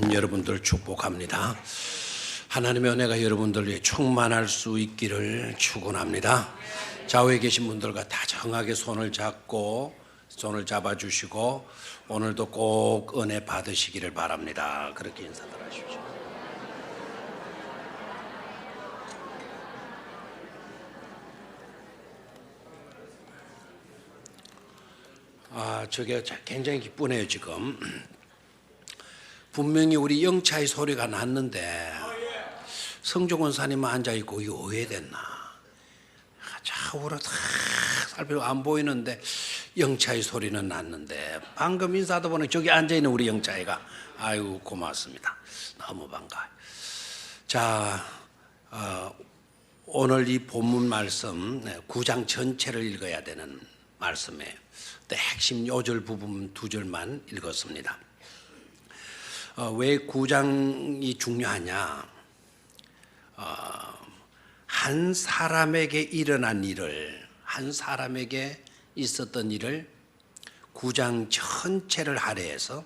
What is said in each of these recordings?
모든 여러분들 축복합니다. 하나님의 은혜가 여러분들 위해 충만할 수 있기를 축원합니다. 좌우에 계신 분들과 다정하게 손을 잡아주시고 오늘도 꼭 은혜 받으시기를 바랍니다. 그렇게 인사들 하십시오. 저게 굉장히 기쁘네요. 지금 분명히 우리 영차의 소리가 났는데 성종원사님만 앉아있고 이거 오해됐나, 좌우로 다 살피고 안 보이는데 영차의 소리는 났는데, 방금 인사도 보니 저기 앉아있는 우리 영차이가 아이고 고맙습니다. 너무 반가워요. 자, 오늘 이 본문 말씀 9장 전체를 읽어야 되는 말씀에 핵심 요절 부분 2절만 읽었습니다. 왜 9장이 중요하냐? 한 사람에게 일어난 일을, 한 사람에게 있었던 일을 9장 전체를 할애해서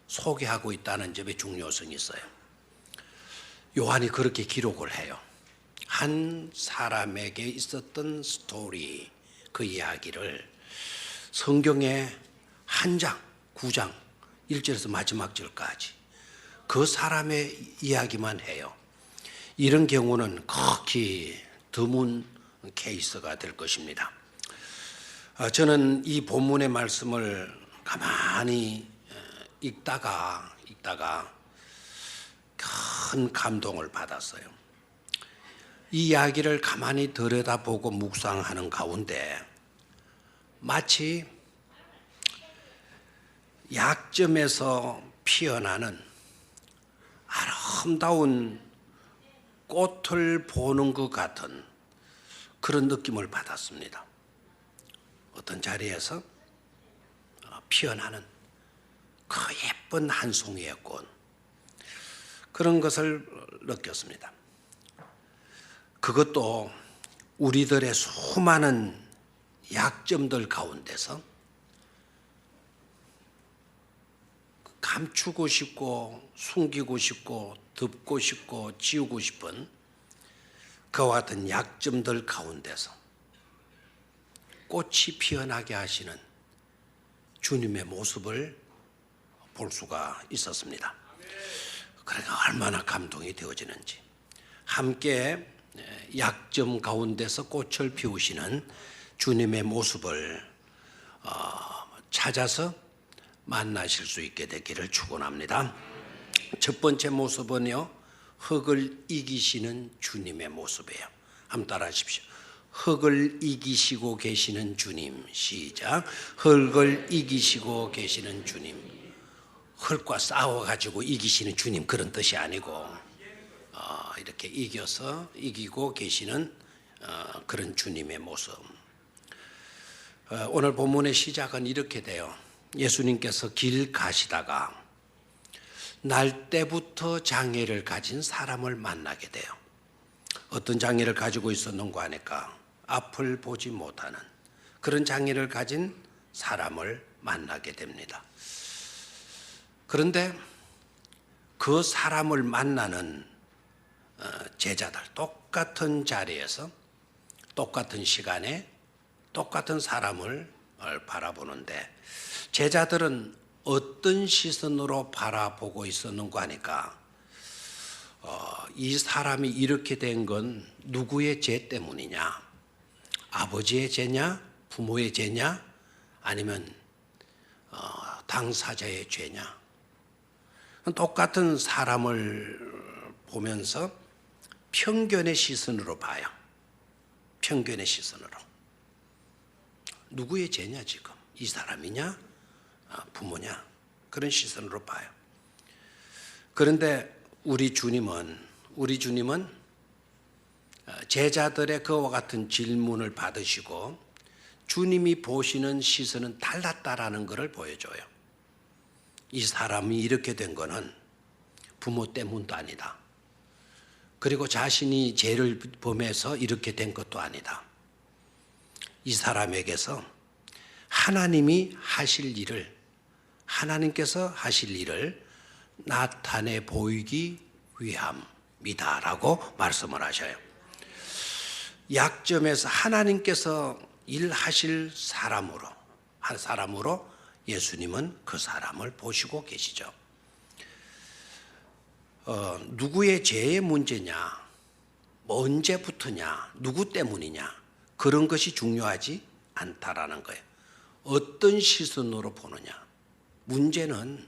소개하고 있다는 점에 중요성이 있어요. 요한이 그렇게 기록을 해요. 한 사람에게 있었던 스토리, 그 이야기를 성경의 한 장, 9장 1절에서 마지막 절까지 그 사람의 이야기만 해요. 이런 경우는 극히 드문 케이스가 될 것입니다. 저는 이 본문의 말씀을 가만히 읽다가 큰 감동을 받았어요. 이 이야기를 가만히 들여다보고 묵상하는 가운데 마치 약점에서 피어나는 아름다운 꽃을 보는 것 같은 그런 느낌을 받았습니다. 어떤 자리에서 피어나는 그 예쁜 한 송이의 꽃, 그런 것을 느꼈습니다. 그것도 우리들의 수많은 약점들 가운데서 감추고 싶고 숨기고 싶고 덮고 싶고 지우고 싶은 그와 같은 약점들 가운데서 꽃이 피어나게 하시는 주님의 모습을 볼 수가 있었습니다. 그러니까 얼마나 감동이 되어지는지, 함께 약점 가운데서 꽃을 피우시는 주님의 모습을 찾아서 만나실 수 있게 되기를 축원합니다. 첫 번째 모습은요, 흙을 이기시는 주님의 모습이에요. 한번 따라 하십시오. 흙을 이기시고 계시는 주님. 시작. 흙을 이기시고 계시는 주님. 흙과 싸워가지고 이기시는 주님, 그런 뜻이 아니고 이렇게 이기고 계시는 그런 주님의 모습. 오늘 본문의 시작은 이렇게 돼요. 예수님께서 길 가시다가 날 때부터 장애를 가진 사람을 만나게 돼요. 어떤 장애를 가지고 있었는가 하니까 앞을 보지 못하는 그런 장애를 가진 사람을 만나게 됩니다. 그런데 그 사람을 만나는 제자들, 똑같은 자리에서 똑같은 시간에 똑같은 사람을 바라보는데, 제자들은 어떤 시선으로 바라보고 있었는가 하니까 이 사람이 이렇게 된 건 누구의 죄 때문이냐? 아버지의 죄냐? 부모의 죄냐? 아니면 당사자의 죄냐? 똑같은 사람을 보면서 편견의 시선으로 봐요. 편견의 시선으로. 누구의 죄냐 지금? 이 사람이냐? 부모냐? 그런 시선으로 봐요. 그런데 우리 주님은 제자들의 그와 같은 질문을 받으시고 주님이 보시는 시선은 달랐다라는 것을 보여줘요. 이 사람이 이렇게 된 거는 부모 때문도 아니다. 그리고 자신이 죄를 범해서 이렇게 된 것도 아니다. 이 사람에게서 하나님께서 하실 일을 나타내 보이기 위함이다라고 말씀을 하셔요. 약점에서 하나님께서 일하실 사람으로, 한 사람으로 예수님은 그 사람을 보시고 계시죠. 누구의 죄의 문제냐, 언제부터냐, 누구 때문이냐, 그런 것이 중요하지 않다라는 거예요. 어떤 시선으로 보느냐. 문제는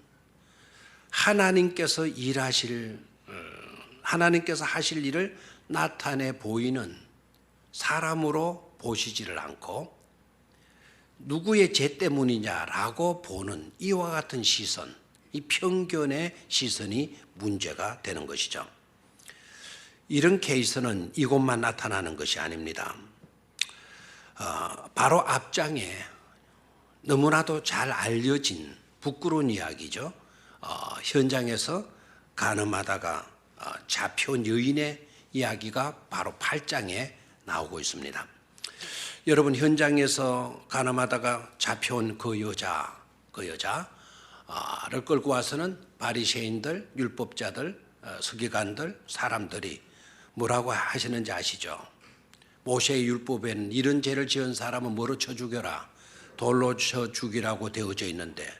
하나님께서 하실 일을 나타내 보이는 사람으로 보시지를 않고 누구의 죄 때문이냐라고 보는 이와 같은 시선, 이 편견의 시선이 문제가 되는 것이죠. 이런 케이스는 이곳만 나타나는 것이 아닙니다. 바로 앞장에 너무나도 잘 알려진 부끄러운 이야기죠. 현장에서 간음하다가 잡혀온 여인의 이야기가 바로 8장에 나오고 있습니다. 여러분, 현장에서 간음하다가 잡혀온 그 여자를 끌고 와서는 바리새인들, 율법자들, 서기관들, 사람들이 뭐라고 하시는지 아시죠? 모세의 율법에는 이런 죄를 지은 사람은 뭐로 쳐 죽여라, 돌로 쳐 죽이라고 되어져 있는데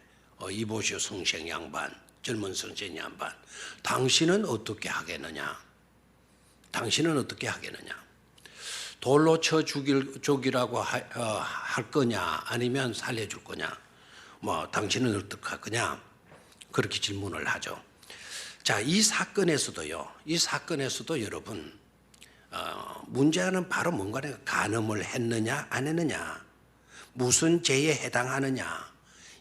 이보시오 성생 양반, 젊은 성생 양반, 당신은 어떻게 하겠느냐? 당신은 어떻게 하겠느냐? 돌로 쳐 죽이라고 할 거냐, 아니면 살려줄 거냐? 당신은 어떻게 할 거냐? 그렇게 질문을 하죠. 자, 이 사건에서도 여러분, 문제는 바로 뭔가를 간음을 했느냐 안 했느냐, 무슨 죄에 해당하느냐,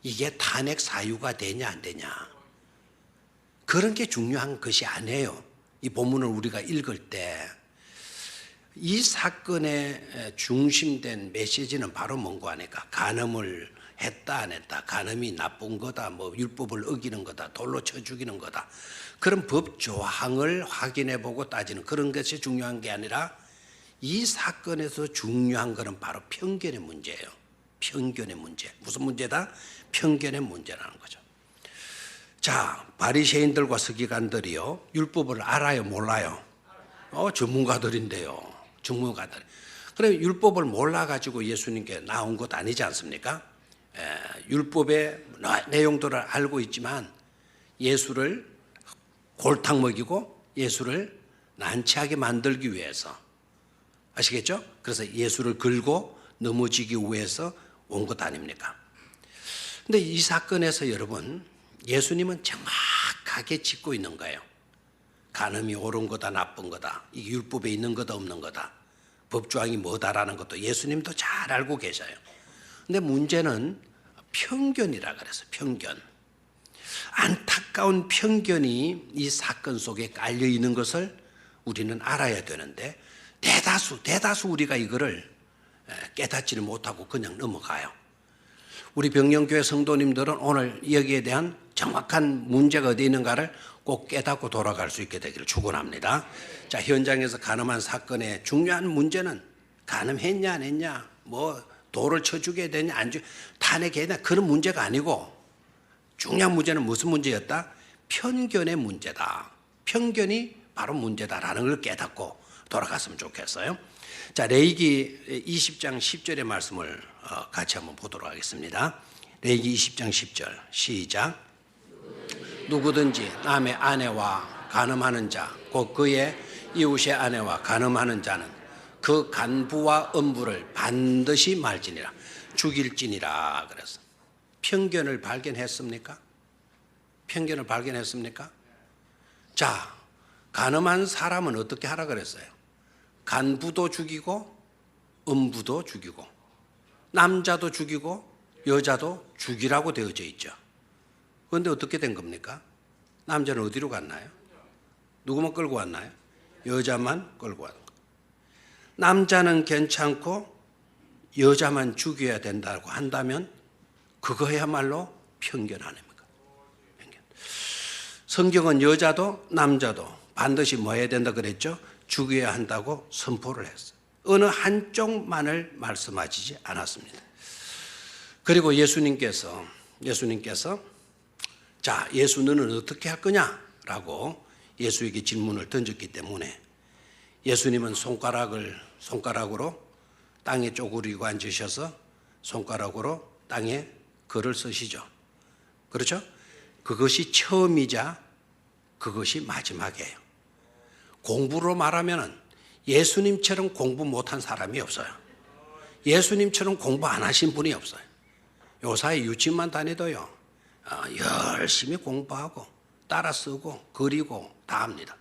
이게 탄핵 사유가 되냐 안 되냐, 그런 게 중요한 것이 아니에요. 이 본문을 우리가 읽을 때 이 사건의 중심된 메시지는 바로 뭔가 하니까, 간음을 했다 안 했다, 간음이 나쁜 거다, 율법을 어기는 거다, 돌로 쳐 죽이는 거다, 그런 법 조항을 확인해 보고 따지는 그런 것이 중요한 게 아니라, 이 사건에서 중요한 것은 바로 편견의 문제예요. 편견의 문제. 무슨 문제다? 편견의 문제라는 거죠. 자, 바리새인들과 서기관들이요, 율법을 알아요, 몰라요? 전문가들인데요. 전문가들. 그럼 율법을 몰라가지고 예수님께 나온 것 아니지 않습니까? 율법의 내용들을 알고 있지만 예수를 골탕 먹이고 예수를 난처하게 만들기 위해서, 아시겠죠? 그래서 예수를 걸고 넘어지기 위해서 온 것 아닙니까? 근데 이 사건에서 여러분, 예수님은 정확하게 짚고 있는 거예요. 간음이 옳은 거다, 나쁜 거다, 이게 율법에 있는 거다, 없는 거다, 법조항이 뭐다라는 것도 예수님도 잘 알고 계셔요. 근데 문제는 편견이라 그래서 편견. 안타까운 편견이 이 사건 속에 깔려 있는 것을 우리는 알아야 되는데, 대다수 우리가 이거를 깨닫지를 못하고 그냥 넘어가요. 우리 병영교회 성도님들은 오늘 여기에 대한 정확한 문제가 어디 있는가를 꼭 깨닫고 돌아갈 수 있게 되기를 축원합니다. 자, 현장에서 간음한 사건의 중요한 문제는 간음했냐 안 했냐, 돌을 쳐 죽여야 되냐 안 탄핵해야 되냐, 그런 문제가 아니고, 중요한 문제는 무슨 문제였다? 편견의 문제다. 편견이 바로 문제다라는 걸 깨닫고 돌아갔으면 좋겠어요. 자, 레위기 20장 10절의 말씀을 같이 한번 보도록 하겠습니다. 레위기 20장 10절 시작. 누구든지 남의 아내와 간음하는 자, 곧 그의 이웃의 아내와 간음하는 자는 그 간부와 음부를 반드시 말지니라, 죽일지니라. 그래서 편견을 발견했습니까? 편견을 발견했습니까? 자, 간음한 사람은 어떻게 하라 그랬어요? 간부도 죽이고 음부도 죽이고 남자도 죽이고 여자도 죽이라고 되어져 있죠. 그런데 어떻게 된 겁니까? 남자는 어디로 갔나요? 누구만 끌고 왔나요? 여자만 끌고 왔는 거예요. 남자는 괜찮고 여자만 죽여야 된다고 한다면 그거야말로 편견 아닙니까? 편견. 성경은 여자도 남자도 반드시 뭐 해야 된다 그랬죠? 죽여야 한다고 선포를 했어요. 어느 한쪽만을 말씀하시지 않았습니다. 그리고 예수님께서 자, 예수 너는 어떻게 할 거냐라고 예수에게 질문을 던졌기 때문에 예수님은 손가락으로 땅에 쪼그리고 앉으셔서 손가락으로 땅에 글을 쓰시죠. 그렇죠? 그것이 처음이자 그것이 마지막이에요. 공부로 말하면 예수님처럼 공부 못한 사람이 없어요. 예수님처럼 공부 안 하신 분이 없어요. 요사이 유치원만 다니도요, 열심히 공부하고 따라 쓰고 그리고 다 합니다.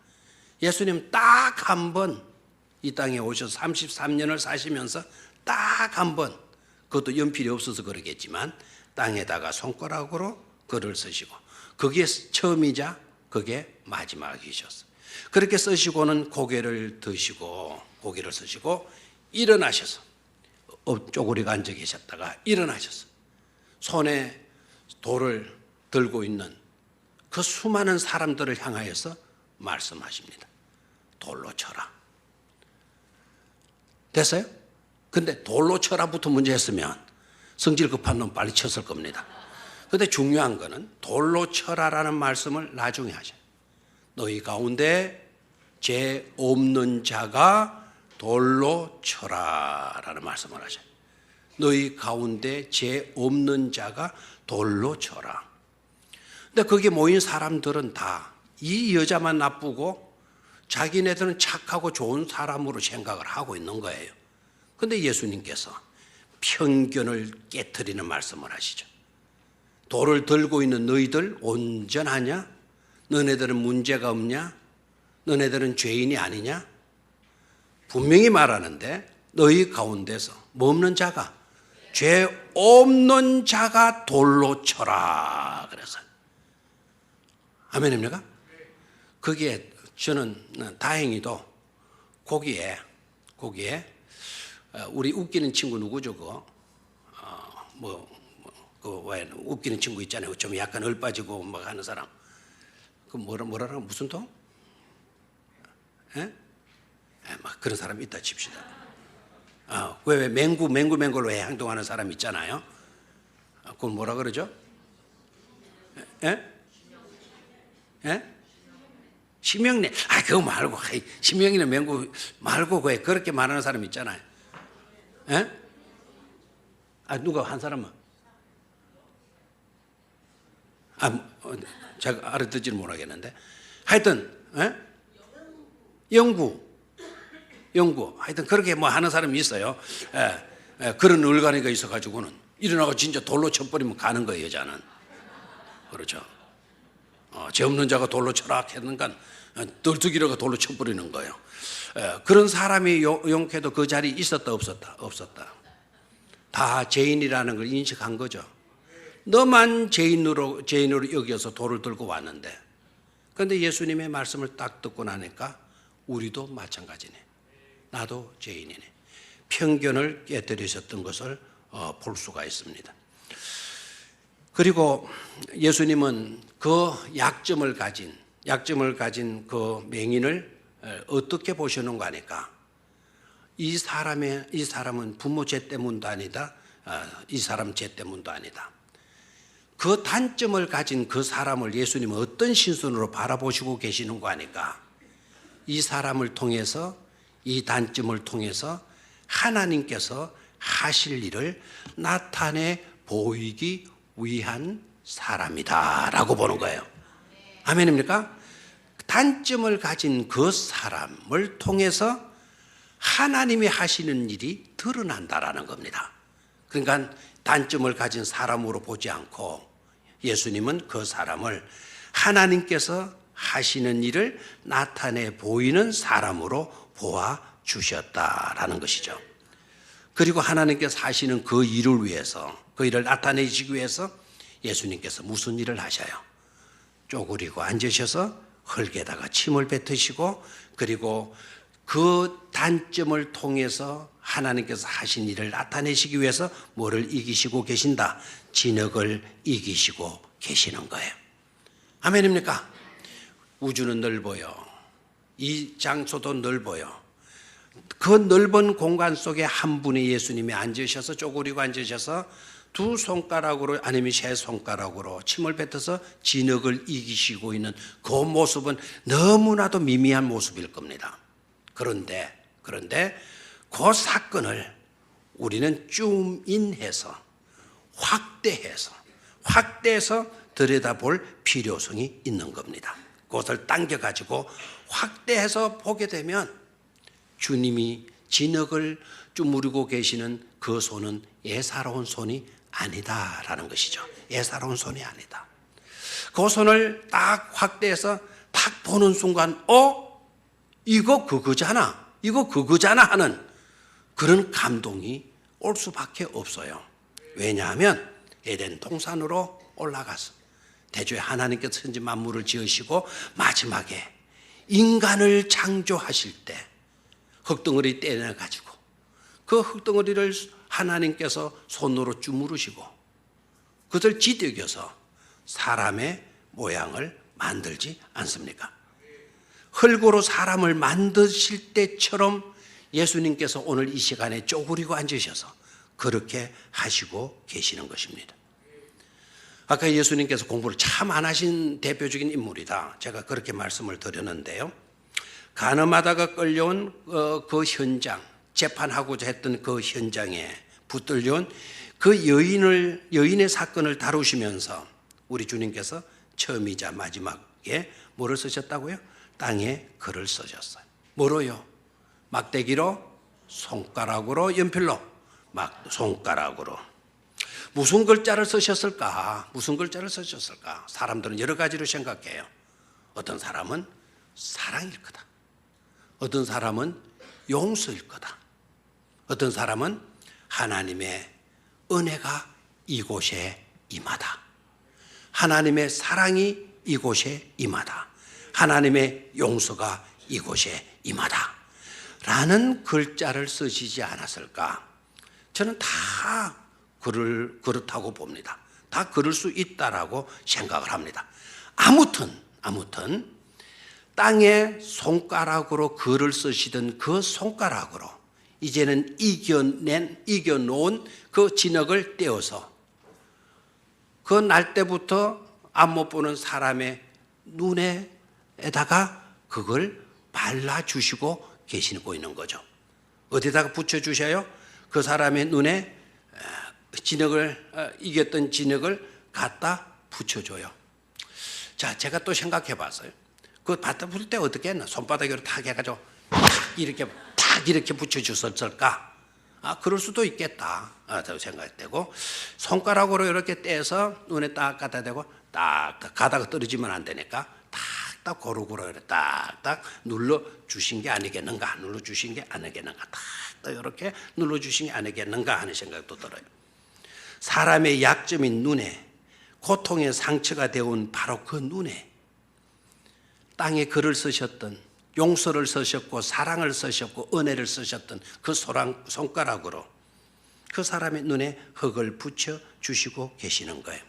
예수님 딱 한 번 이 땅에 오셔서 33년을 사시면서 딱 한 번, 그것도 연필이 없어서 그러겠지만 땅에다가 손가락으로 글을 쓰시고 그게 처음이자 그게 마지막이셨어요. 그렇게 쓰시고는 고개를 쓰시고 일어나셔서 쪼그리고 앉아 계셨다가 일어나셔서 손에 돌을 들고 있는 그 수많은 사람들을 향하여서 말씀하십니다. 돌로 쳐라. 됐어요? 근데 돌로 쳐라부터 문제 했으면 성질 급한 놈 빨리 쳤을 겁니다. 근데 중요한 거는 돌로 쳐라라는 말씀을 나중에 하셔요. 너희 가운데 죄 없는 자가 돌로 쳐라라는 말씀을 하셔요. 너희 가운데 죄 없는 자가 돌로 쳐라. 근데 거기에 모인 사람들은 다 이 여자만 나쁘고 자기네들은 착하고 좋은 사람으로 생각을 하고 있는 거예요. 근데 예수님께서 편견을 깨트리는 말씀을 하시죠. 돌을 들고 있는 너희들 온전하냐? 너네들은 문제가 없냐? 너네들은 죄인이 아니냐? 분명히 말하는데 너희 가운데서 뭐 없는 자가, 죄 없는 자가 돌로 쳐라 그래서. 아멘입니까? 거기에 저는 다행히도 거기에 우리 웃기는 친구 누구죠? 왜 웃기는 친구 있잖아요. 좀 약간 얼빠지고 막 하는 사람. 그 뭐라고 무슨 통? 예? 막 그런 사람 있다 칩시다. 왜 맹구로 왜 행동하는 사람 있잖아요. 그걸 뭐라 그러죠? 예? 예? 심형래. 그거 말고 심형이나 맹구 말고 왜 그렇게 말하는 사람 있잖아요. 예? 누가 한 사람은? 제가 알아듣지는 못하겠는데. 하여튼, 예? 영구. 하여튼 그렇게 뭐 하는 사람이 있어요. 그런 얼간이가 있어가지고는 일어나고 진짜 돌로 쳐버리면 가는 거예요, 여자는. 그렇죠. 죄 없는 자가 돌로 쳐라 했는가 널뛰기라가 돌로 쳐버리는 거예요. 그런 사람이 용케도 그 자리에 있었다 없었다. 다 죄인이라는 걸 인식한 거죠. 너만 죄인으로 여겨서 돌을 들고 왔는데, 그런데 예수님의 말씀을 딱 듣고 나니까 우리도 마찬가지네. 나도 죄인이네. 편견을 깨뜨리셨던 것을 볼 수가 있습니다. 그리고 예수님은 그 약점을 가진 그 맹인을 어떻게 보시는가 하니까 이 사람은 부모 죄 때문도 아니다. 이 사람 죄 때문도 아니다. 그 단점을 가진 그 사람을 예수님은 어떤 신선으로 바라보시고 계시는가 하니까 이 사람을 통해서, 이 단점을 통해서 하나님께서 하실 일을 나타내 보이기 위한 사람이다라고 보는 거예요. 아멘입니까? 단점을 가진 그 사람을 통해서 하나님이 하시는 일이 드러난다라는 겁니다. 그러니까 단점을 가진 사람으로 보지 않고 예수님은 그 사람을 하나님께서 하시는 일을 나타내 보이는 사람으로 보아 주셨다라는 것이죠. 그리고 하나님께서 하시는 그 일을 위해서, 그 일을 나타내시기 위해서 예수님께서 무슨 일을 하셔요? 쪼그리고 앉으셔서 흙에다가 침을 뱉으시고, 그리고 그 단점을 통해서 하나님께서 하신 일을 나타내시기 위해서 뭐를 이기시고 계신다? 진흙을 이기시고 계시는 거예요. 아멘입니까? 우주는 넓어요. 이 장소도 넓어요. 그 넓은 공간 속에 한 분이 예수님이 앉으셔서 쪼그리고 앉으셔서 두 손가락으로 아니면 세 손가락으로 침을 뱉어서 진흙을 이기시고 있는 그 모습은 너무나도 미미한 모습일 겁니다. 그런데 그 사건을 우리는 줌인해서 확대해서 들여다볼 필요성이 있는 겁니다. 그것을 당겨가지고 확대해서 보게 되면 주님이 진흙을 주무르고 계시는 그 손은 예사로운 손이 아니다라는 것이죠. 예사로운 손이 아니다. 그 손을 딱 확대해서 딱 보는 순간 이거 그거잖아 하는 그런 감동이 올 수밖에 없어요. 왜냐하면 에덴 동산으로 올라가서 대초에 하나님께서 천지 만물을 지으시고 마지막에 인간을 창조하실 때 흙덩어리 떼내가지고 그 흙덩어리를 하나님께서 손으로 주무르시고 그것을 지득여서 사람의 모양을 만들지 않습니까? 흙으로 사람을 만드실 때처럼 예수님께서 오늘 이 시간에 쪼그리고 앉으셔서 그렇게 하시고 계시는 것입니다. 아까 예수님께서 공부를 참 안 하신 대표적인 인물이다. 제가 그렇게 말씀을 드렸는데요. 간음하다가 끌려온 그 현장, 재판하고자 했던 그 현장에 붙들려온 그 여인의 사건을 다루시면서 우리 주님께서 처음이자 마지막에 뭐를 쓰셨다고요? 땅에 글을 쓰셨어요. 뭐로요? 막대기로, 손가락으로, 연필로, 손가락으로. 무슨 글자를 쓰셨을까? 사람들은 여러 가지로 생각해요. 어떤 사람은 사랑일 거다. 어떤 사람은 용서일 거다. 어떤 사람은 하나님의 은혜가 이곳에 임하다. 하나님의 사랑이 이곳에 임하다. 하나님의 용서가 이곳에 임하다. 라는 글자를 쓰시지 않았을까? 저는 다 그렇다고 봅니다. 다 그럴 수 있다라고 생각을 합니다. 아무튼 땅에 손가락으로 글을 쓰시던 그 손가락으로 이제는 이겨놓은 그 진흙을 떼어서 그 날 때부터 앞 못 보는 사람의 눈에다가 그걸 발라주시고 계시고 있는 거죠. 어디다가 붙여주셔요? 그 사람의 눈에 이겼던 진흙을 갖다 붙여줘요. 자, 제가 또 생각해 봤어요. 그 갖다 붙일 때 어떻게 했나? 손바닥으로 탁 해가지고 탁 이렇게 붙여주셨을까? 그럴 수도 있겠다. 생각되고, 손가락으로 이렇게 떼서 눈에 딱 갖다 대고, 딱 가다가 떨어지면 안 되니까, 딱 고루고루 딱 눌러주신 게 아니겠는가? 딱 이렇게 눌러주신 게 아니겠는가 하는 생각도 들어요. 사람의 약점인 눈에, 고통의 상처가 되어온 바로 그 눈에, 땅에 글을 쓰셨던, 용서를 쓰셨고 사랑을 쓰셨고 은혜를 쓰셨던 그 손가락으로 그 사람의 눈에 흙을 붙여주시고 계시는 거예요.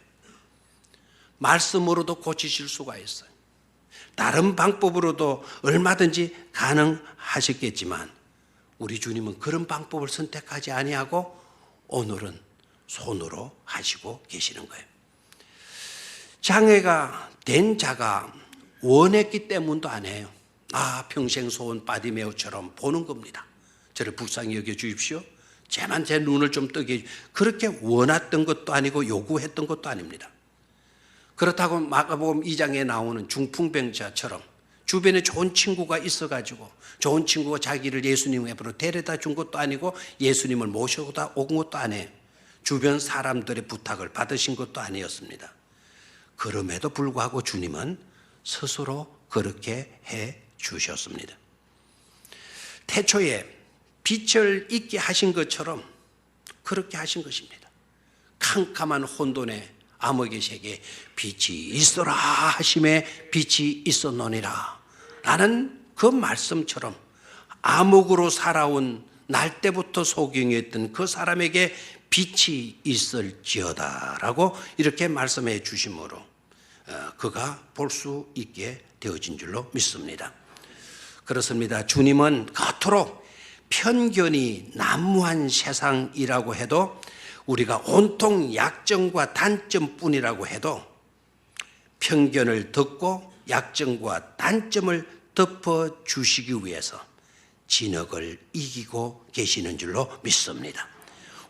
말씀으로도 고치실 수가 있어요. 다른 방법으로도 얼마든지 가능하셨겠지만 우리 주님은 그런 방법을 선택하지 아니하고 오늘은 손으로 하시고 계시는 거예요. 장애가 된 자가 원했기 때문도 아니에요. 평생 소원 바디메오처럼 보는 겁니다. 저를 불쌍히 여겨 주십시오. 쟤만 제 눈을 좀 뜨게 해주십시오. 그렇게 원했던 것도 아니고 요구했던 것도 아닙니다. 그렇다고 마가복음 2장에 나오는 중풍병자처럼 주변에 좋은 친구가 있어가지고 좋은 친구가 자기를 예수님 앞으로 데려다 준 것도 아니고 예수님을 모셔다 온 것도 아니에요. 주변 사람들의 부탁을 받으신 것도 아니었습니다. 그럼에도 불구하고 주님은 스스로 그렇게 해 주셨습니다. 태초에 빛을 있게 하신 것처럼 그렇게 하신 것입니다. 캄캄한 혼돈의 암흑의 세계에 빛이 있어라 하심에 빛이 있었노니라 라는 그 말씀처럼 암흑으로 살아온 날 때부터 소경이었던 그 사람에게 빛이 있을지어다 라고 이렇게 말씀해 주심으로 그가 볼 수 있게 되어진 줄로 믿습니다. 그렇습니다. 주님은 겉으로 편견이 난무한 세상이라고 해도 우리가 온통 약점과 단점뿐이라고 해도 편견을 덮고 약점과 단점을 덮어주시기 위해서 진흙을 이기고 계시는 줄로 믿습니다.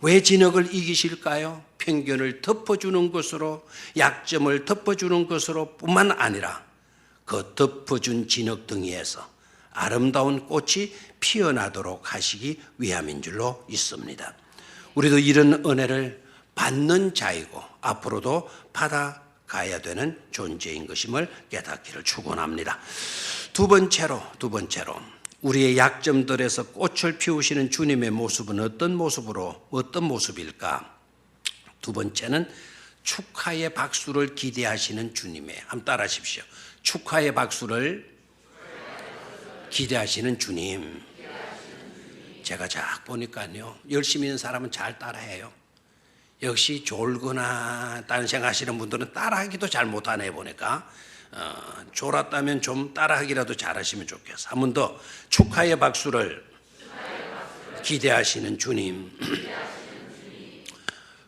왜 진흙을 이기실까요? 편견을 덮어주는 것으로, 약점을 덮어주는 것으로 뿐만 아니라 그 덮어준 진흙덩이에서 아름다운 꽃이 피어나도록 하시기 위함인 줄로 믿습니다. 우리도 이런 은혜를 받는 자이고 앞으로도 받아가야 되는 존재인 것임을 깨닫기를 축원합니다. 두 번째로 우리의 약점들에서 꽃을 피우시는 주님의 모습은 어떤 모습일까? 두 번째는 축하의 박수를 기대하시는 주님의, 한번 따라하십시오. 축하의 박수를 기대하시는 주님. 제가 쫙 보니까요, 열심히 있는 사람은 잘 따라해요. 역시 졸거나 다른 생각하시는 분들은 따라하기도 잘 못하네 보니까. 졸았다면 좀 따라하기라도 잘하시면 좋겠어. 한 번 더. 축하의 박수를 기대하시는 주님.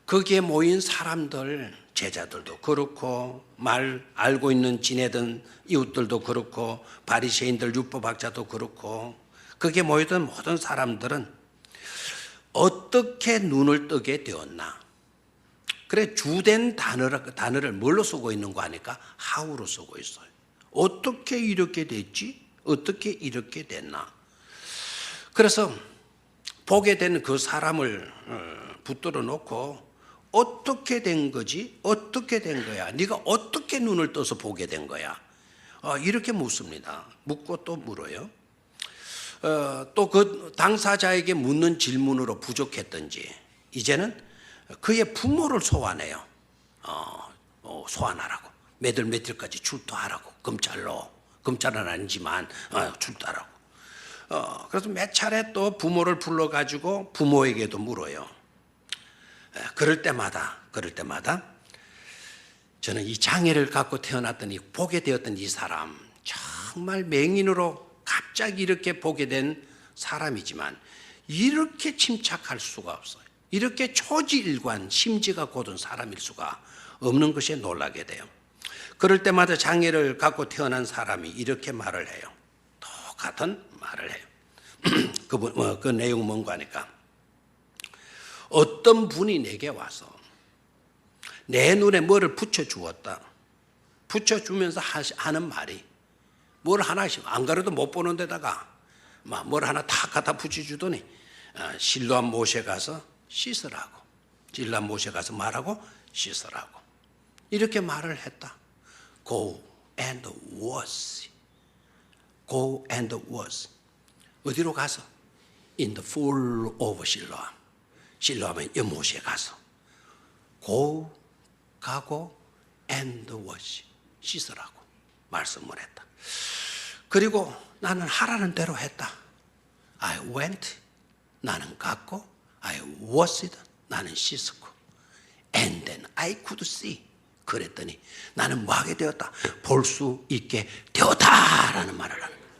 거기에 모인 사람들, 제자들도 그렇고 말 알고 있는 지내던 이웃들도 그렇고 바리새인들, 율법학자도 그렇고 거기에 모이던 모든 사람들은 어떻게 눈을 뜨게 되었나? 그래, 주된 단어를 뭘로 쓰고 있는 거 아니까? how로 쓰고 있어요. 어떻게 이렇게 됐지? 어떻게 이렇게 됐나? 그래서 보게 된 그 사람을 붙들어 놓고 어떻게 된 거지? 어떻게 된 거야? 네가 어떻게 눈을 떠서 보게 된 거야? 이렇게 묻습니다. 묻고 또 물어요. 또 그 당사자에게 묻는 질문으로 부족했던지 이제는 그의 부모를 소환해요. 소환하라고. 며칠까지 출두하라고. 검찰은 아니지만 출두하라고. 그래서 몇 차례 또 부모를 불러가지고 부모에게도 물어요. 그럴 때마다 저는 이 장애를 갖고 태어났더니 보게 되었던 이 사람, 정말 맹인으로 갑자기 이렇게 보게 된 사람이지만 이렇게 침착할 수가 없어요. 이렇게 초지일관, 심지가 곧은 사람일 수가 없는 것에 놀라게 돼요. 그럴 때마다 장애를 갖고 태어난 사람이 이렇게 말을 해요. 똑같은 말을 해요. 그 내용 뭔가 하니까 어떤 분이 내게 와서 내 눈에 뭐를 붙여주었다. 붙여주면서 하는 말이 뭘 하나씩 안 가려도 못 보는 데다가 뭘 하나 탁 갖다 붙여주더니 실로암 못에 가서 씻으라고. 실로암 못에 가서 말하고 씻으라고. 이렇게 말을 했다. Go and wash. Go and wash. 어디로 가서? In the pool of 실로암. 실로암의 연못에 가서 가고 and wash. 씻으라고 말씀을 했다. 그리고 나는 하라는 대로 했다. I went. 나는 갔고 I washed. 나는 씻었고 and then I could see. 그랬더니 나는 뭐 하게 되었다? 볼 수 있게 되었다라는 말을 하는 거예요.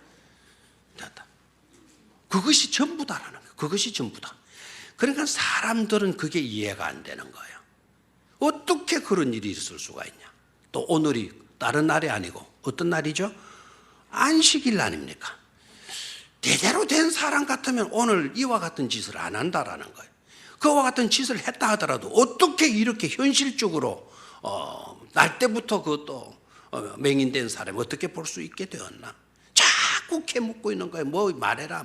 되었다. 그것이 전부다라는 거예요. 그것이 전부다. 그러니까 사람들은 그게 이해가 안 되는 거예요. 어떻게 그런 일이 있을 수가 있냐? 또 오늘이 다른 날이 아니고 어떤 날이죠? 안식일 아닙니까? 제대로 된 사람 같으면 오늘 이와 같은 짓을 안 한다라는 거예요. 그와 같은 짓을 했다 하더라도 어떻게 이렇게 현실적으로 날 때부터 그것도 맹인된 사람이 어떻게 볼 수 있게 되었나? 자꾸 캐묻고 있는 거예요. 뭐 말해라.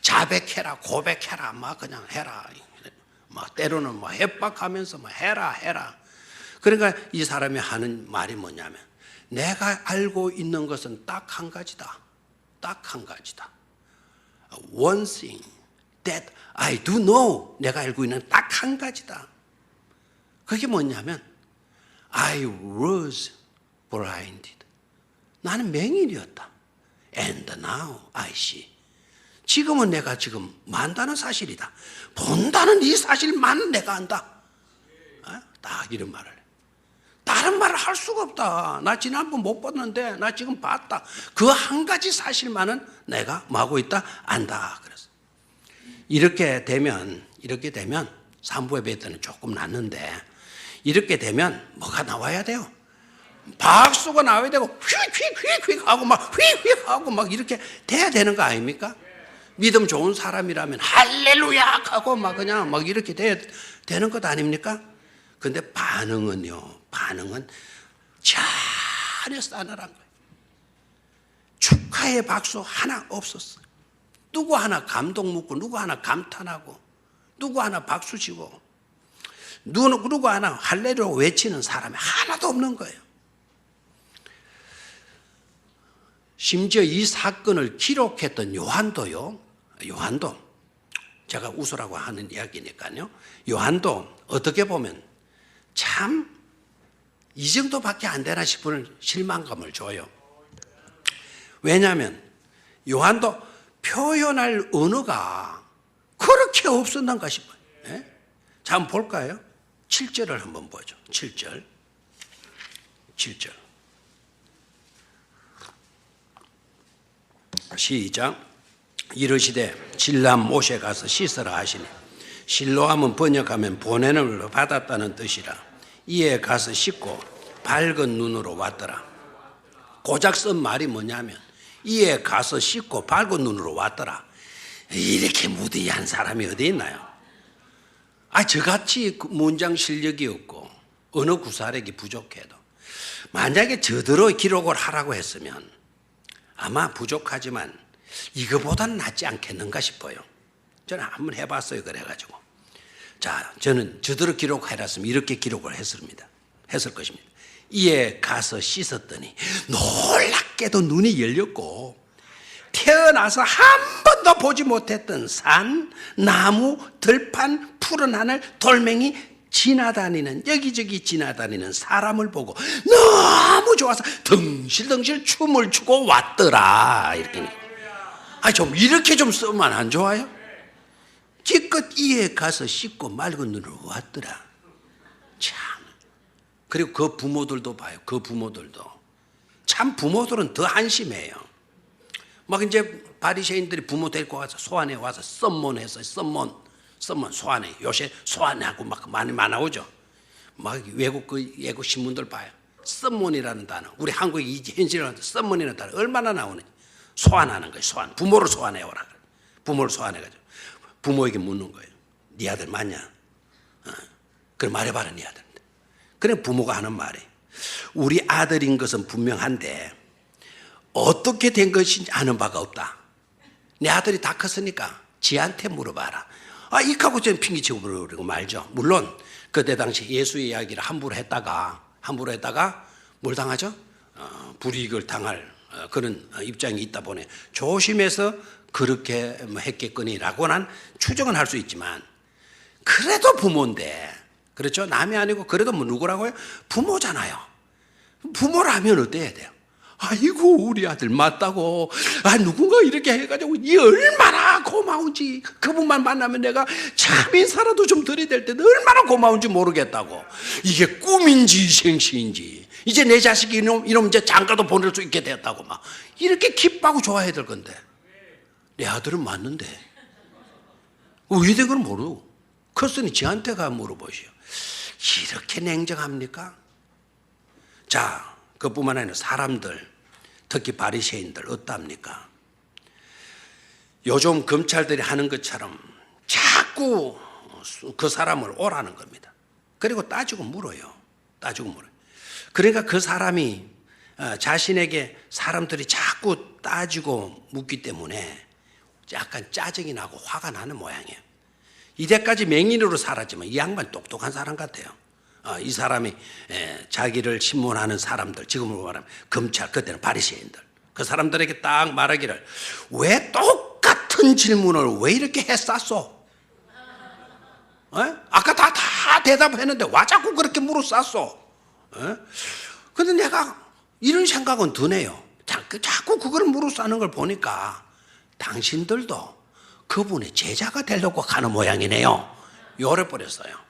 자백해라, 고백해라, 막 그냥 해라. 막 때로는 뭐 협박하면서 뭐 해라. 그러니까 이 사람이 하는 말이 뭐냐면 내가 알고 있는 것은 딱 한 가지다. One thing that I do know. 내가 알고 있는 딱 한 가지다. 그게 뭐냐면 I was blinded. 나는 맹인이었다. And now I see. 지금은 내가 지금 만다는 사실이다. 본다는 이 사실만 내가 안다. 딱 이런 말을 해. 다른 말을 할 수가 없다. 나 지난번 못 봤는데 나 지금 봤다. 그 한 가지 사실만은 내가 뭐 하고 있다? 안다. 그래서 이렇게 되면 3부의 때는 조금 났는데 이렇게 되면 뭐가 나와야 돼요? 박수가 나와야 되고 휙휙휙휙 하고 막 휙휙 하고 막 이렇게 돼야 되는 거 아닙니까? 믿음 좋은 사람이라면 할렐루야 하고 막 그냥 막 이렇게 돼야 되는 것 아닙니까? 근데 반응은요, 반응은 전혀 싸늘한 거예요. 축하의 박수 하나 없었어요. 누구 하나 감동 묻고 누구 하나 감탄하고 누구 하나 박수 치고 누구 하나 할렐루야 외치는 사람이 하나도 없는 거예요. 심지어 이 사건을 기록했던 요한도 제가 웃으라고 하는 이야기니까요. 요한도 어떻게 보면 참 이 정도밖에 안 되나 싶은 실망감을 줘요. 왜냐하면 요한도 표현할 언어가 그렇게 없었는가 싶어요. 예? 자, 한번 볼까요? 7절을 한번 보죠. 7절. 시작. 이르시되 실람 못에 가서 씻으라 하시니 실로함은 번역하면 보내는 받았다는 뜻이라. 이에 가서 씻고 밝은 눈으로 왔더라. 고작 쓴 말이 뭐냐면 이에 가서 씻고 밝은 눈으로 왔더라. 이렇게 무디한 사람이 어디 있나요? 저같이 문장 실력이 없고 언어 구사력이 부족해도 만약에 저대로 기록을 하라고 했으면 아마 부족하지만 이거보다는 낫지 않겠는가 싶어요. 저는 한번 해봤어요. 그래가지고 자, 저는 저대로 기록해놨으면 이렇게 기록을 했을 것입니다. 이에 가서 씻었더니 놀랍게도 눈이 열렸고 태어나서 한 번도 보지 못했던 산, 나무, 들판, 푸른 하늘, 돌멩이 지나다니는 여기저기 지나다니는 사람을 보고 너무 좋아서 덩실덩실 춤을 추고 왔더라. 이렇게. 좀 이렇게 좀 쓰면 안 좋아요? 기껏 이에 가서 씻고 맑은 눈으로 왔더라. 참. 그리고 그 부모들도 봐요. 그 부모들도. 참 부모들은 더 한심해요. 막 이제 바리새인들이 부모 데리고 와서 소환에 와서 썸몬해서 썸몬 소환해. 요새 소환하고 막 많이 나오죠. 막 외국 신문들 봐요. 썸몬이라는 단어. 우리 한국의 현실을 썸몬이라는 단어 얼마나 나오는지. 소환하는 거예요. 소환. 부모를 소환해오라. 부모를 소환해가지고 부모에게 묻는 거예요. 네 아들 맞냐? 그래 말해봐라 네 아들. 그래 부모가 하는 말이 우리 아들인 것은 분명한데 어떻게 된 것인지 아는 바가 없다. 내 아들이 다 컸으니까 지한테 물어봐라. 이하고 저는 핑계치고 그러고 말죠. 물론 그때 당시 예수의 이야기를 함부로 했다가 뭘 당하죠? 불이익을 당할 그런 입장이 있다 보니 조심해서 그렇게 했겠거니라고는 추정은 할 수 있지만 그래도 부모인데 그렇죠? 남이 아니고 그래도 누구라고요? 부모잖아요. 부모라면 어때야 돼요? 아이고 우리 아들 맞다고 누군가 이렇게 해가지고 이 얼마나 고마운지 그분만 만나면 내가 참 인사라도 좀 드려야 될 텐데 얼마나 고마운지 모르겠다고. 이게 꿈인지 생시인지 이제 내 자식이 이놈 이제 장가도 보낼 수 있게 됐다고 막 이렇게 기뻐하고 좋아해야 될 건데 내 아들은 맞는데 왜 된 걸 모르고 컸으니 저한테 가 물어보시오. 이렇게 냉정합니까? 자, 그뿐만 아니라 사람들 특히 바리새인들 어떻습니까? 요즘 검찰들이 하는 것처럼 자꾸 그 사람을 오라는 겁니다. 그리고 따지고 물어요. 그러니까 그 사람이 자신에게 사람들이 자꾸 따지고 묻기 때문에 약간 짜증이 나고 화가 나는 모양이에요. 이때까지 맹인으로 살았지만 이 양반 똑똑한 사람 같아요. 이 사람이 자기를 신문하는 사람들, 지금으로 말하면 검찰, 그때는 바리새인들, 그 사람들에게 딱 말하기를 왜 똑같은 질문을 왜 이렇게 했었소? 아까 다 대답했는데 왜 자꾸 그렇게 물어쌌소? 근데 내가 이런 생각은 드네요. 자꾸 그걸 물어싸는 걸 보니까 당신들도 그분의 제자가 되려고 하는 모양이네요. 요래버렸어요.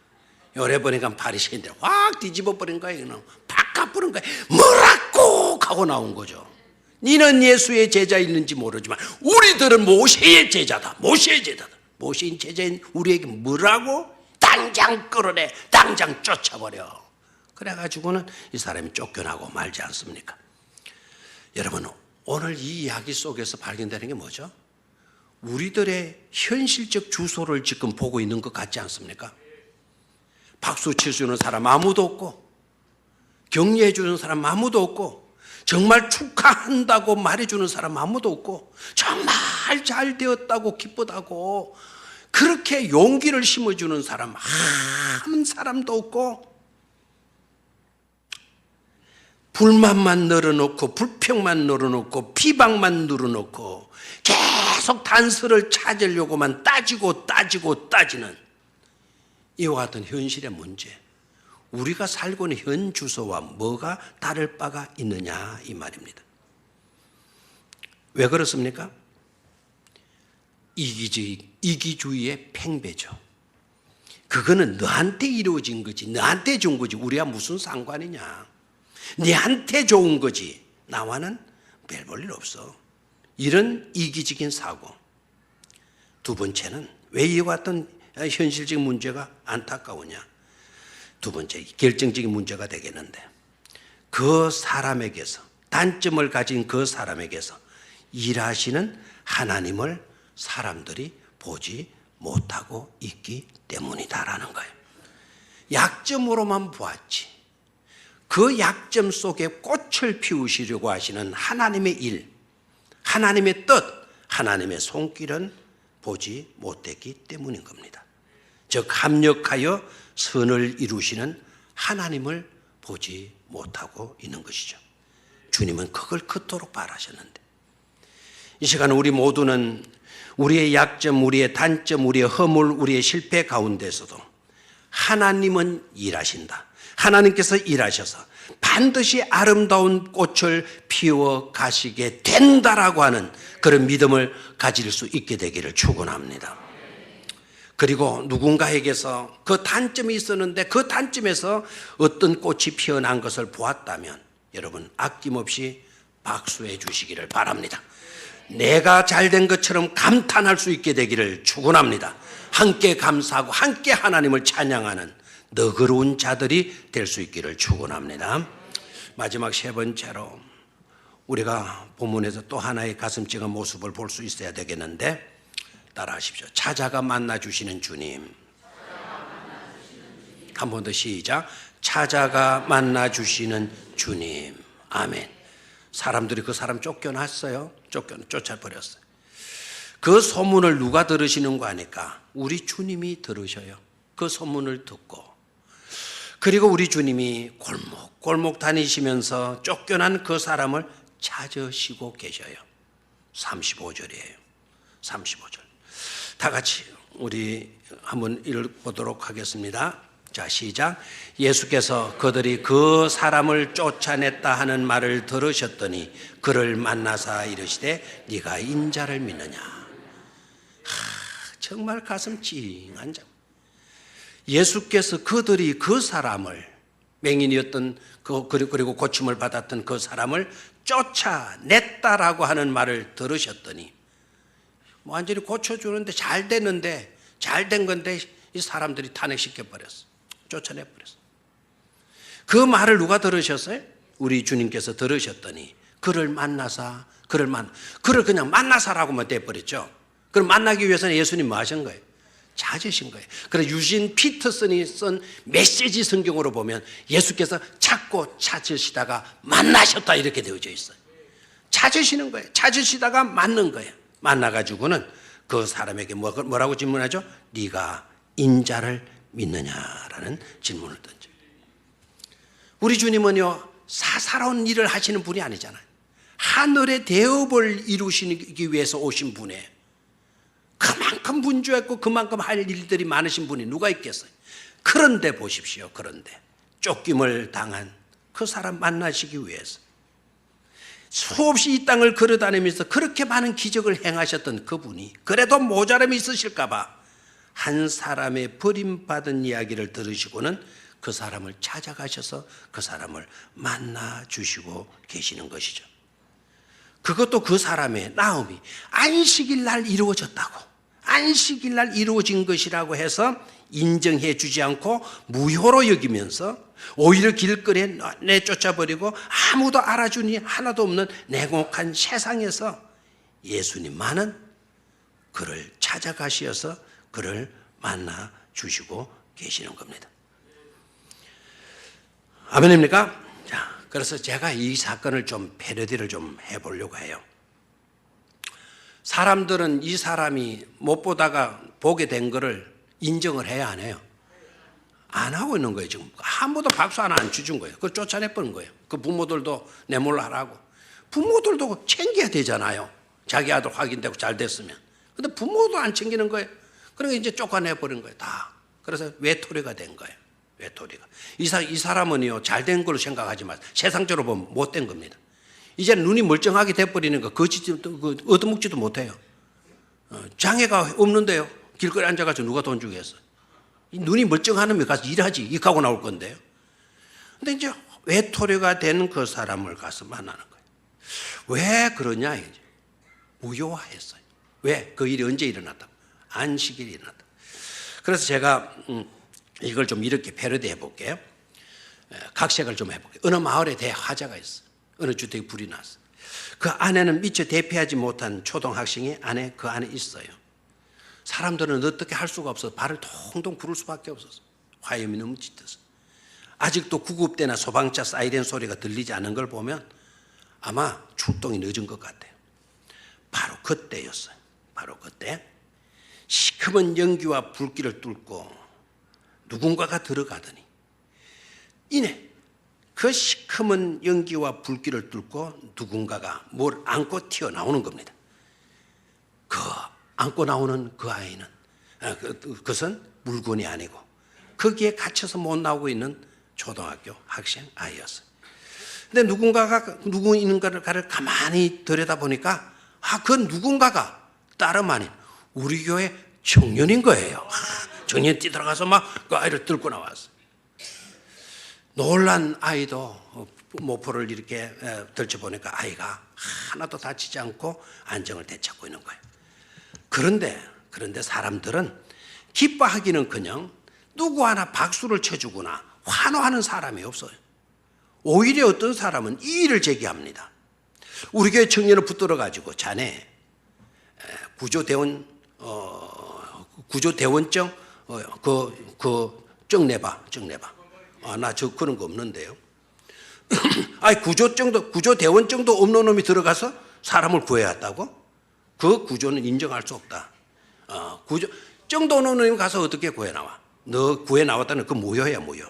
요래버리니까 바리새인들 확 뒤집어버린 거예요. 바꿔버린 거예요. 뭐라고 하고 나온 거죠. 니는 예수의 제자있는지 모르지만 우리들은 모세의 제자다. 모세의 제자인 제자인 우리에게 뭐라고? 다 당장 끌어내, 당장 쫓아버려. 그래가지고는 이 사람이 쫓겨나고 말지 않습니까? 여러분, 오늘 이 이야기 속에서 발견되는 게 뭐죠? 우리들의 현실적 주소를 지금 보고 있는 것 같지 않습니까? 박수 쳐주는 사람 아무도 없고, 격려해 주는 사람 아무도 없고, 정말 축하한다고 말해주는 사람 아무도 없고, 정말 잘 되었다고 기쁘다고 그렇게 용기를 심어주는 사람 한 사람도 없고, 불만만 늘어놓고 불평만 늘어놓고 비방만 늘어놓고 계속 단서를 찾으려고만 따지는 이와 같은 현실의 문제, 우리가 살고 있는 현 주소와 뭐가 다를 바가 있느냐 이 말입니다. 왜 그렇습니까? 이기주의의 팽배죠. 그거는 너한테 이루어진 거지, 너한테 준 거지, 우리와 무슨 상관이냐. 네한테 좋은 거지, 나와는 별 볼 일 없어. 이런 이기적인 사고. 두 번째는 왜 이와 같은 현실적인 문제가 안타까우냐. 두 번째, 결정적인 문제가 되겠는데, 그 사람에게서, 단점을 가진 그 사람에게서 일하시는 하나님을 사람들이 보지 못하고 있기 때문이다라는 거예요. 약점으로만 보았지, 그 약점 속에 꽃을 피우시려고 하시는 하나님의 일, 하나님의 뜻, 하나님의 손길은 보지 못했기 때문인 겁니다. 즉 합력하여 선을 이루시는 하나님을 보지 못하고 있는 것이죠. 주님은 그걸 그토록 바라셨는데, 이 시간 우리 모두는 우리의 약점, 우리의 단점, 우리의 허물, 우리의 실패 가운데서도 하나님은 일하신다, 하나님께서 일하셔서 반드시 아름다운 꽃을 피워 가시게 된다라고 하는 그런 믿음을 가질 수 있게 되기를 축원합니다. 그리고 누군가에게서 그 단점이 있었는데 그 단점에서 어떤 꽃이 피어난 것을 보았다면 여러분 아낌없이 박수해 주시기를 바랍니다. 내가 잘된 것처럼 감탄할 수 있게 되기를 축원합니다. 함께 감사하고 함께 하나님을 찬양하는 너그러운 자들이 될 수 있기를 축원합니다. 마지막 세 번째로 우리가 본문에서 또 하나의 가슴 찌는 모습을 볼 수 있어야 되겠는데, 따라하십시오. 찾아가 만나주시는 주님. 한 번 더 시작. 찾아가 만나주시는 주님. 아멘. 사람들이 그 사람 쫓겨났어요. 쫓아버렸어요. 그 소문을 누가 들으시는 거 아니까? 우리 주님이 들으셔요. 그 소문을 듣고. 그리고 우리 주님이 골목 다니시면서 쫓겨난 그 사람을 찾으시고 계셔요. 35절이에요. 35절. 다 같이 우리 한번 읽어보도록 하겠습니다. 자, 시작. 예수께서 그들이 그 사람을 쫓아냈다 하는 말을 들으셨더니 그를 만나사 이르시되 네가 인자를 믿느냐. 정말 가슴 찡한 장. 예수께서 그들이 그 사람을, 맹인이었던 그리고 고침을 받았던 그 사람을 쫓아냈다라고 하는 말을 들으셨더니, 완전히 고쳐주는데 잘 됐는데, 잘 된 건데 이 사람들이 탄핵시켜버렸어. 쫓아내버렸어. 그 말을 누가 들으셨어요? 우리 주님께서 들으셨더니 그를 만나사, 그를 그냥 만나사라고만 돼버렸죠. 그걸 만나기 위해서는 예수님 뭐 하신 거예요? 찾으신 거예요. 그래서 유진 피터슨이 쓴 메시지 성경으로 보면 예수께서 찾고 찾으시다가 만나셨다 이렇게 되어져 있어요. 찾으시는 거예요. 찾으시다가 만난 거예요. 만나가지고는 그 사람에게 뭐라고 질문하죠? 네가 인자를 믿느냐라는 질문을 던져요. 우리 주님은요, 사사로운 일을 하시는 분이 아니잖아요. 하늘의 대업을 이루시기 위해서 오신 분이에요. 그만큼 분주했고 그만큼 할 일들이 많으신 분이 누가 있겠어요? 그런데 보십시오. 그런데 쫓김을 당한 그 사람 만나시기 위해서 수없이 이 땅을 걸어다니면서 그렇게 많은 기적을 행하셨던 그분이 그래도 모자람이 있으실까 봐 한 사람의 버림받은 이야기를 들으시고는 그 사람을 찾아가셔서 그 사람을 만나주시고 계시는 것이죠. 그것도 그 사람의 나음이 안식일 날 이루어졌다고, 안식일 날 이루어진 것이라고 해서 인정해 주지 않고 무효로 여기면서 오히려 길거리에 내쫓아버리고 아무도 알아주니 하나도 없는 냉혹한 세상에서 예수님만은 그를 찾아가시어서 그를 만나 주시고 계시는 겁니다. 아멘입니까? 자, 그래서 제가 이 사건을 좀 패러디를 좀 해보려고 해요. 사람들은 이 사람이 못 보다가 보게 된 거를 인정을 해야 안 해요? 안 하고 있는 거예요. 지금 아무도 박수 하나 안 주준 거예요. 그걸 쫓아내버린 거예요. 그 부모들도 내 몰라 하라고. 부모들도 챙겨야 되잖아요. 자기 아들 확인되고 잘 됐으면. 근데 부모도 안 챙기는 거예요. 그러니까 이제 쫓아내버린 거예요. 다. 그래서 외톨이가 된 거예요. 외톨이가. 이 사람은요, 잘 된 걸로 생각하지 마세요. 세상적으로 보면 못된 겁니다. 이제 눈이 멀쩡하게 돼버리는 거, 얻어먹지도 못해요. 장애가 없는데요. 길거리에 앉아가지고 누가 돈 주겠어요? 눈이 멀쩡하면 가서 일하지. 이하고 나올 건데요. 근데 이제 외톨이가 된 그 사람을 가서 만나는 거예요. 왜 그러냐, 이제. 무효화했어요. 왜? 그 일이 언제 일어났다? 안식일이 일어났다. 그래서 제가 이걸 좀 이렇게 패러디 해볼게요. 각색을 좀 해볼게요. 어느 마을에 대화자가 있어요. 어느 주택에 불이 났어요. 그 안에는 미처 대피하지 못한 초등학생이 그 안에 있어요. 사람들은 어떻게 할 수가 없어서 발을 통통 구를 수밖에 없었어요. 화염이 너무 짙어서. 아직도 구급대나 소방차 사이렌 소리가 들리지 않은 걸 보면 아마 출동이 늦은 것 같아요. 바로 그때였어요. 바로 그때 시커먼 연기와 불길을 뚫고 누군가가 들어가더니 이내 그 시커먼 연기와 불길을 뚫고 누군가가 뭘 안고 튀어나오는 겁니다. 그 안고 나오는 그 아이는 그것은 물건이 아니고 거기에 갇혀서 못 나오고 있는 초등학교 학생 아이였어요. 근데 누군가가 누구 있는가를 가만히 들여다보니까 그 누군가가 다름 아닌 우리 교회 청년인 거예요. 청년 뛰들어가서 막 그 아이를 들고 나왔어요. 놀란 아이도 모포를 이렇게 들춰보니까 아이가 하나도 다치지 않고 안정을 되찾고 있는 거예요. 그런데 사람들은 기뻐하기는커녕 누구 하나 박수를 쳐주거나 환호하는 사람이 없어요. 오히려 어떤 사람은 이의를 제기합니다. 우리 교회 청년을 붙들어가지고 자네 구조대원증 증 내봐. 나 그런 거 없는데요. 아니 구조대원증도 없는 놈이 들어가서 사람을 구해왔다고? 그 구조는 인정할 수 없다. 증도 없는 놈이 가서 어떻게 구해 나와? 너 구해 나왔다는 그 무효야, 무효.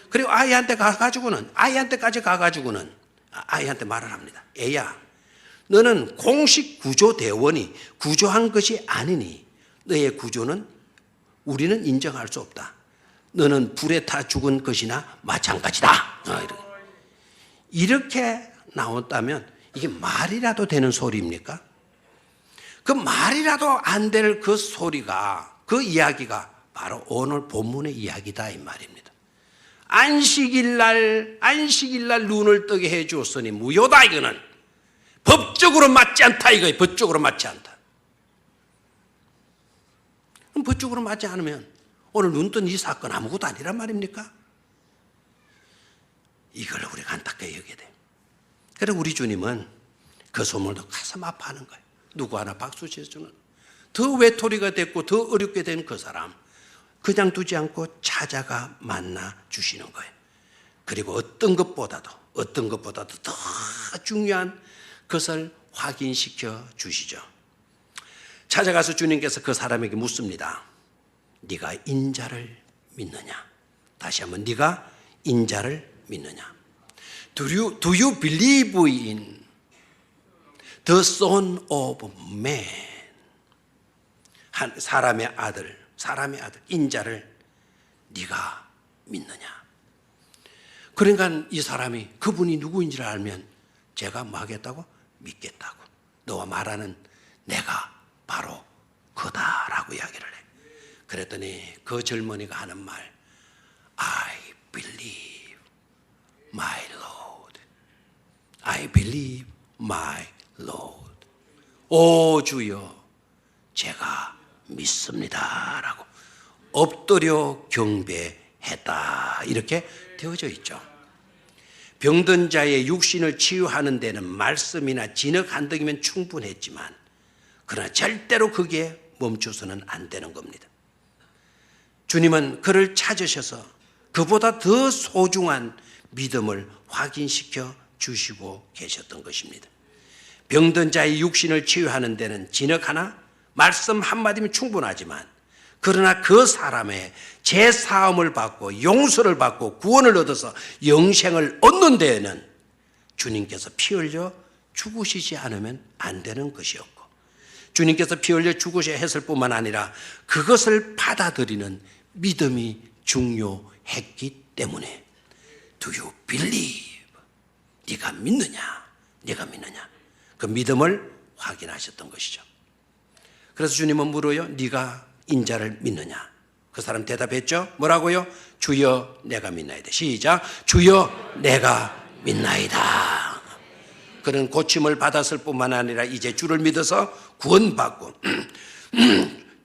그리고 아이한테까지 가가지고는 아이한테 말을 합니다. 애야, 너는 공식 구조대원이 구조한 것이 아니니 너의 구조는 우리는 인정할 수 없다. 너는 불에 타 죽은 것이나 마찬가지다. 이렇게 나왔다면 이게 말이라도 되는 소리입니까? 그 말이라도 안 될 그 소리가, 그 이야기가 바로 오늘 본문의 이야기다 이 말입니다. 안식일 날 눈을 뜨게 해 주었으니 무효다. 이거는 법적으로 맞지 않다. 이거예요. 법적으로 맞지 않다. 그럼 법적으로 맞지 않으면 오늘 눈 뜬 이 사건 아무것도 아니란 말입니까? 이걸 우리가 안타깝게 여겨야 돼요. 그래서 우리 주님은 그 소문도 가슴 아파하는 거예요. 누구 하나 박수 쳐주는, 더 외톨이가 됐고 더 어렵게 된 그 사람 그냥 두지 않고 찾아가 만나 주시는 거예요. 그리고 어떤 것보다도 더 중요한 것을 확인시켜 주시죠. 찾아가서 주님께서 그 사람에게 묻습니다. 네가 인자를 믿느냐? 다시 한번, 네가 인자를 믿느냐? Do you believe in the Son of Man? 사람의 아들, 인자를 네가 믿느냐? 그러니까 이 사람이 그분이 누구인지를 알면 제가 뭐 하겠다고? 믿겠다고. 너와 말하는 내가 바로 그다라고 이야기를 해. 그랬더니 그 젊은이가 하는 말, I believe my Lord. I believe my Lord. 오 주여, 제가 믿습니다라고 엎드려 경배했다 이렇게 되어져 있죠. 병든 자의 육신을 치유하는 데는 말씀이나 진흙 한 덩이면 충분했지만 그러나 절대로 거기에 멈춰서는 안 되는 겁니다. 주님은 그를 찾으셔서 그보다 더 소중한 믿음을 확인시켜 주시고 계셨던 것입니다. 병든 자의 육신을 치유하는 데는 진흙 하나, 말씀 한마디면 충분하지만 그러나 그 사람의 재사함을 받고 용서를 받고 구원을 얻어서 영생을 얻는 데에는 주님께서 피 흘려 죽으시지 않으면 안 되는 것이었고 주님께서 피 흘려 죽으셔야 했을 뿐만 아니라 그것을 받아들이는 믿음이 중요했기 때문에 Do you believe? 네가 믿느냐? 네가 믿느냐? 그 믿음을 확인하셨던 것이죠. 그래서 주님은 물어요. 네가 인자를 믿느냐? 그 사람 대답했죠. 뭐라고요? 주여 내가 믿나이다. 시작. 주여 내가 믿나이다. 그는 고침을 받았을 뿐만 아니라 이제 주를 믿어서 구원받고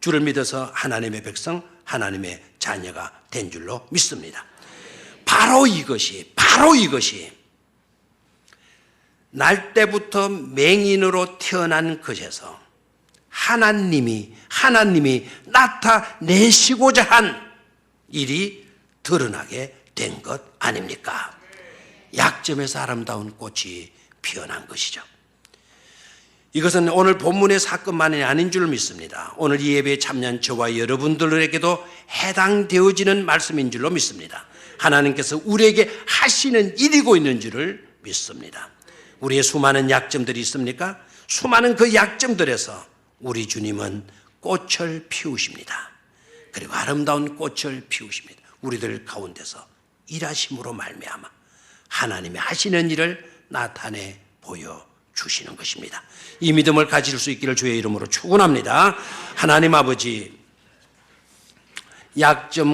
주를 믿어서 하나님의 백성, 하나님의 자녀가 된 줄로 믿습니다. 바로 이것이 날 때부터 맹인으로 태어난 것에서 하나님이 나타내시고자 한 일이 드러나게 된 것 아닙니까? 약점에서 아름다운 꽃이 피어난 것이죠. 이것은 오늘 본문의 사건만이 아닌 줄 믿습니다. 오늘 이 예배에 참여한 저와 여러분들에게도 해당되어지는 말씀인 줄로 믿습니다. 하나님께서 우리에게 하시는 일이고 있는 줄을 믿습니다. 우리의 수많은 약점들이 있습니까? 수많은 그 약점들에서 우리 주님은 꽃을 피우십니다. 그리고 아름다운 꽃을 피우십니다. 우리들 가운데서 일하심으로 말미암아 하나님이 하시는 일을 나타내 보여주시는 것입니다. 이 믿음을 가질 수 있기를 주의 이름으로 축원합니다. 하나님 아버지, 약점